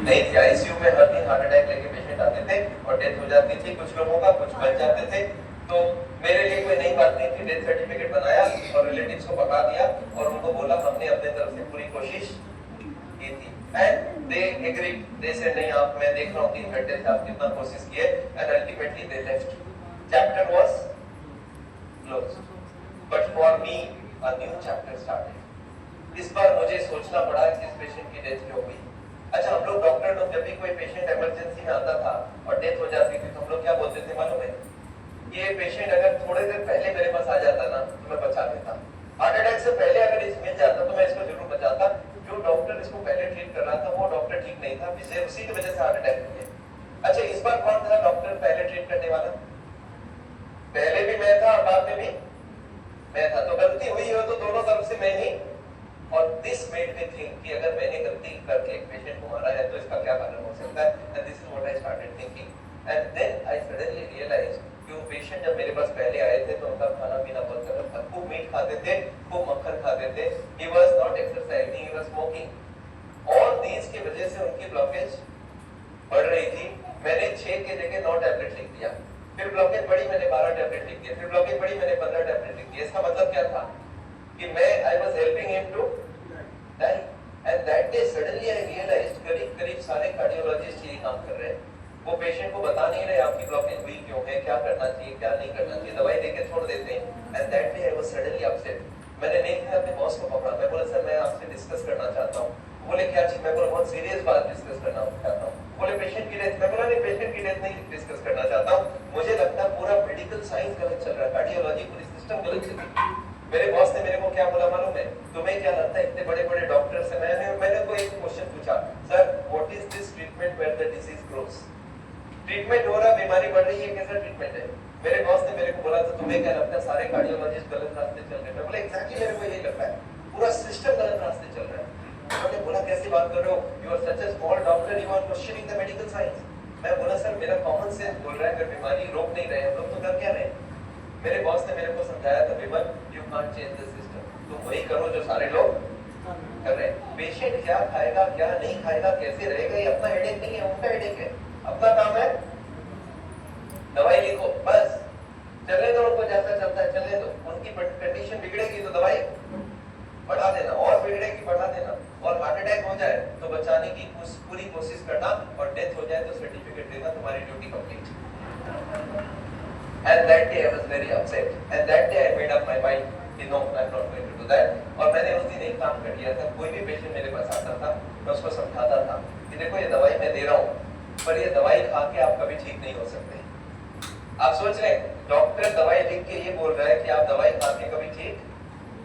नहीं थी। आईसीयू में हर दिन हार्ट अटैक लेके पेशेंट आते थे और डेथ हो जाती थी, कुछ लोगों का कुछ बच जाते थे। तो मेरे लिए कोई नई बात नहीं थी। डेथ सर्टिफिकेट बनाया और रिलेटिव्स को बता दिया और उनको बोला हमने अपने तरफ से पूरी कोशिश की थी। And they agreed, they said नहीं आप, मैं देख रहा हूँ 3 घंटे से आप कितना कोशिश किए, and ultimately they left. Chapter was closed, but for me a new chapter started. इस बार मुझे सोचना पड़ा कि इस पेशेंट की डेथ क्यों हुई। अच्छा, हम लोग डॉक्टर लोग जब भी कोई पेशेंट इमरजेंसी में आता था और डेथ हो जाती थी तो हम लोग क्या बोलते थे मालूम है? ये पेशेंट अगर थोड़ी देर पहले मेरे पास आ जाता ना तो मैं बचा लेता। हार्ट अटैक से पहले अगर इस मिल जाता तो मैं इसको जरूर बचाता। जो डॉक्टर इसको पहले ट्रीट कर रहा था वो डॉक्टर ठीक नहीं था, उसी की वजह से हार्ट अटैक हो गया। अच्छा, इस बार कौन था डॉक्टर पहले ट्रीट करने वाला? पहले भी मैं था और बाद में भी मैं था। तो गलती हुई हो तो दोनों तरफ से मैं ही। और दिस मेड मी थिंक कि अगर मैंने गलती करके एक पेशेंट को मारा है तो इसका क्या कारण हो सकता है। And this is what I started thinking. And then I suddenly realised कि वो पेशेंट जब मेरे पास पहले आए थे तो उनका खाना पीना बहुत गलत था। खूब मीट खाते थे, खूब मक्खन खाते थे। He was not exercising, he was smoking. All these की वजह से उनकी ब्लॉकेज बढ़ रही थी। मैंने 6 के जगह 9 टैबलेट लिख दिया। फिर ब्लॉकेज बढ़ी, मैंने 12 टैबलेट लिख दिया। फिर ब्लॉकेज बढ़ी, मैंने 15 टैबलेट लिख दिया। इसका मतलब क्या था कि मैं I was helping him to die. And that day suddenly I realised करीब सारे कार्डियोलॉजिस्ट यही काम कर रहे हैं। वो पेशेंट को बता नहीं रहे आपकी ब्लॉकेज हुई क्यों है, क्या करना चाहिए, क्या नहीं करना चाहिए, दवाई देके छोड़ देते हैं। And that day I was suddenly upset. मैंने नहीं अपने बॉस को पकड़ा, मैं बोला सर मैं आपसे डिस्कस करना चाहता हूँ। बोले क्या चीज? मैं बोला बहुत सीरियस बात डिस्कस करना चाहता हूँ। बोले पेशेंट की डेथ। मैं बोला नहीं, पेशेंट की डेथ नहीं डिस्कस करना चाहता हूँ। मुझे लगता है पूरा मेडिकल साइंस गलत चल रहा है, कार्डियोलॉजी पूरी सिस्टम गलत चल रही है। मेरे बॉस ने मेरे को क्या बोला मालूम है? तुम्हें क्या लगता है इतने बड़े-बड़े डॉक्टर्स हैं? मैंने कोई एक क्वेश्चन पूछा, sir what is this treatment where the disease grows? Treatment हो रहा, बीमारी बढ़ रही है, कैसा ट्रीटमेंट है? मेरे बॉस ने मेरे को बोला तो तुम्हें क्या लगता है सारे कार्डियोलॉजिस्ट गलत रास्ते चल रहे हैं? मैं बोला एग्जैक्टली मेरे को यही लगता है, पूरा सिस्टम गलत रास्ते चल रहा है। उन्होंने बोला कैसी बात कर रहे हो, you are such a small doctor, you are questioning the medical science. मैं बोला सर मेरा कॉमन सेंस बोल रहा है अगर बीमारी रोक नहीं रहे हम लोग तो कर क्या रहे? मेरे बॉस ने मेरे को समझाया था Vimal you can't change the system, तुम वही करो जो सारे लोग कर रहे हैं। पेशेंट क्या खाएगा क्या नहीं खाएगा कैसे रहेगा ये अपना हेडेक नहीं है, उनका हेडेक है। अपना काम है दवाई लिखो बस, चलने दो उनको, जैसा चलता है चलने दो। उनकी कंडीशन बिगड़ेगी तो दवाई बढ़ा देना और बिगड़ेगी बढ़ा देना। और हार्ट अटैक हो जाए तो बचाने की पूरी कोशिश करना और डेथ हो जाए तो सर्टिफिकेट देना, तुम्हारी duty complete. And that day I was very upset. And that day I made up my mind कि no, I'm not going to do that. और मैंने उस दिन एक काम कर लिया था। कोई भी पेशेंट मेरे पास आता था मैं उसको समझाता था कि देखो ये दवाई मैं दे रहा हूँ पर ये दवाई खा के आप कभी ठीक नहीं हो सकते। आप सोच रहे डॉक्टर दवाई लिख के ये बोल रहा है कि आप दवाई खा के कभी ठीक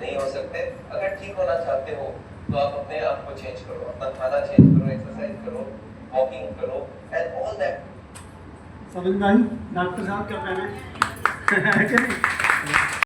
नहीं हो सकते। अगर ठीक होना चाहते हो तो आप अपने आप को चेंज करो, अपना खाना चेंज करो, एक्सरसाइज करो, वॉकिंग करो एंड ऑल दैट। समझ में आई डॉक्टर साहब क्या कह रहे हैं?